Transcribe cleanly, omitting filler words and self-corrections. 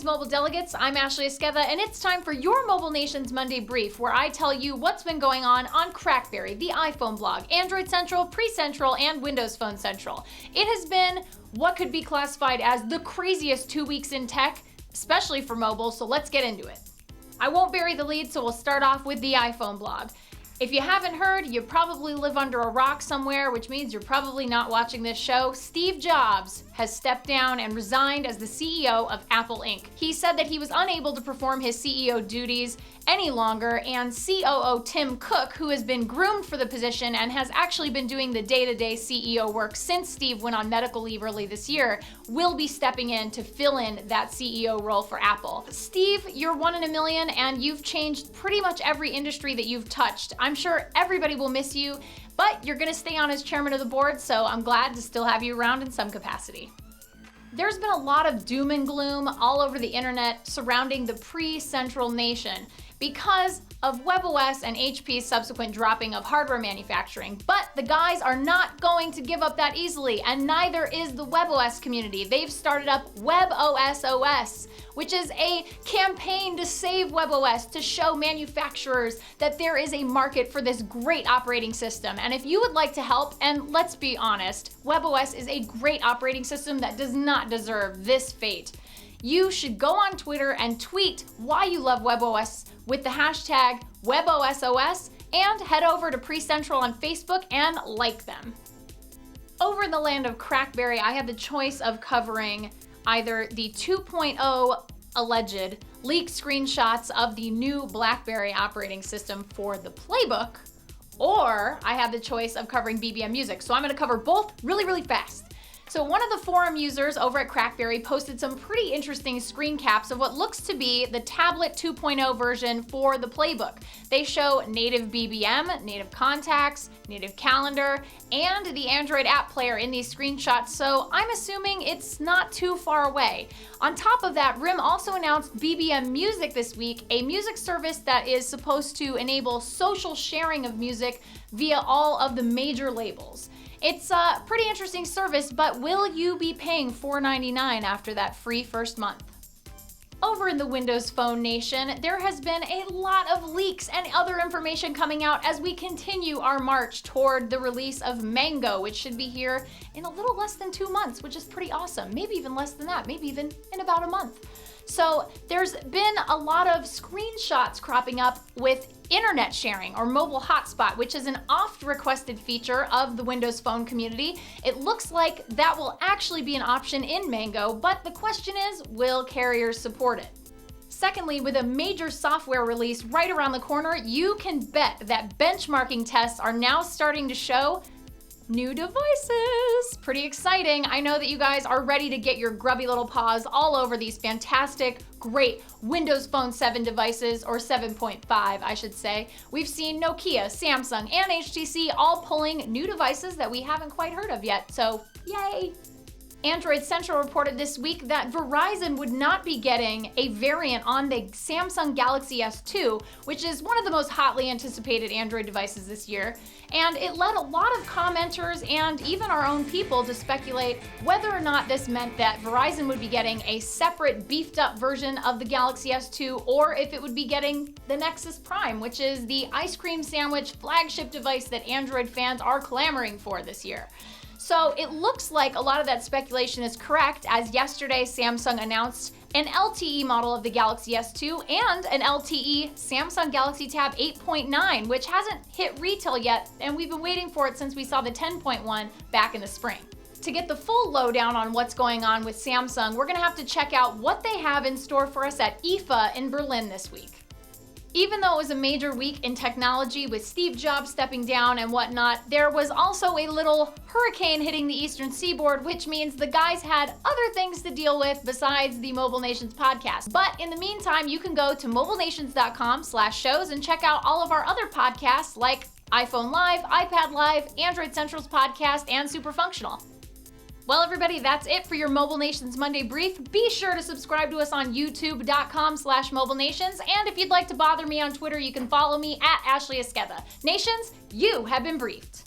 mobile delegates. I'm Ashley Esqueda, and it's time for your Mobile Nations Monday Brief, where I tell you what's been going on Crackberry, the iPhone blog, Android Central, Pre-Central, and Windows Phone Central. It has been what could be classified as the craziest 2 weeks in tech, especially for mobile, so let's get into it. I won't bury the lead, so we'll start off with the iPhone blog. If you haven't heard, you probably live under a rock somewhere, which means you're probably not watching this show. Steve Jobs has stepped down and resigned as the CEO of Apple Inc. He said that he was unable to perform his CEO duties any longer, and COO Tim Cook, who has been groomed for the position and has actually been doing the day-to-day CEO work since Steve went on medical leave early this year, will be stepping in to fill in that CEO role for Apple. Steve, you're one in a million, and you've changed pretty much every industry that you've touched. I'm sure everybody will miss you, but you're gonna stay on as chairman of the board, so I'm glad to still have you around in some capacity. There's been a lot of doom and gloom all over the internet surrounding the pre-Central nation because of webOS and HP's subsequent dropping of hardware manufacturing. But the guys are not going to give up that easily, and neither is the webOS community. They've started up webOS.O.S, which is a campaign to save webOS, to show manufacturers that there is a market for this great operating system. And if you would like to help, and let's be honest, webOS is a great operating system that does not deserve this fate, you should go on Twitter and tweet why you love webOS with the hashtag webOS.O.S and head over to Pre-Central on Facebook and like them. Over in the land of Crackberry, I had the choice of covering either the 2.0 alleged leaked screenshots of the new BlackBerry operating system for the Playbook, or I had the choice of covering BBM Music. So I'm gonna cover both really fast. So one of the forum users over at Crackberry posted some pretty interesting screen caps of what looks to be the tablet 2.0 version for the Playbook. They show native BBM, native contacts, native calendar, and the Android app player in these screenshots, so I'm assuming it's not too far away. On top of that, RIM also announced BBM Music this week, a music service that is supposed to enable social sharing of music via all of the major labels. It's a pretty interesting service, but will you be paying $4.99 after that free first month? Over in the Windows Phone Nation, there has been a lot of leaks and other information coming out as we continue our march toward the release of Mango, which should be here in a little less than 2 months, which is pretty awesome. Maybe even less than that, maybe even in about a month. So there's been a lot of screenshots cropping up with internet sharing, or Mobile Hotspot, which is an oft-requested feature of the Windows Phone community. It looks like that will actually be an option in Mango, but the question is, will carriers support it? Secondly, with a major software release right around the corner, you can bet that benchmarking tests are now starting to show new devices. Pretty exciting. I know that you guys are ready to get your grubby little paws all over these fantastic, great Windows Phone 7 devices, or 7.5, I should say. We've seen Nokia, Samsung, and HTC all pulling new devices that we haven't quite heard of yet, so yay! Android Central reported this week that Verizon would not be getting a variant on the Samsung Galaxy S2, which is one of the most hotly anticipated Android devices this year. And it led a lot of commenters and even our own people to speculate whether or not this meant that Verizon would be getting a separate beefed up version of the Galaxy S2, or if it would be getting the Nexus Prime, which is the ice cream sandwich flagship device that Android fans are clamoring for this year. So it looks like a lot of that speculation is correct, as yesterday Samsung announced an LTE model of the Galaxy S2 and an LTE Samsung Galaxy Tab 8.9, which hasn't hit retail yet, and we've been waiting for it since we saw the 10.1 back in the spring. To get the full lowdown on what's going on with Samsung, we're gonna have to check out what they have in store for us at IFA in Berlin this week. Even though it was a major week in technology with Steve Jobs stepping down and whatnot, there was also a little hurricane hitting the eastern seaboard, which means the guys had other things to deal with besides the Mobile Nations podcast. But in the meantime, you can go to mobilenations.com/shows and check out all of our other podcasts like iPhone Live, iPad Live, Android Central's podcast, and Super Functional. Well, everybody, that's it for your Mobile Nations Monday Brief. Be sure to subscribe to us on youtube.com/mobilenations. And if you'd like to bother me on Twitter, you can follow me at Ashley Esqueda. Nations, you have been briefed.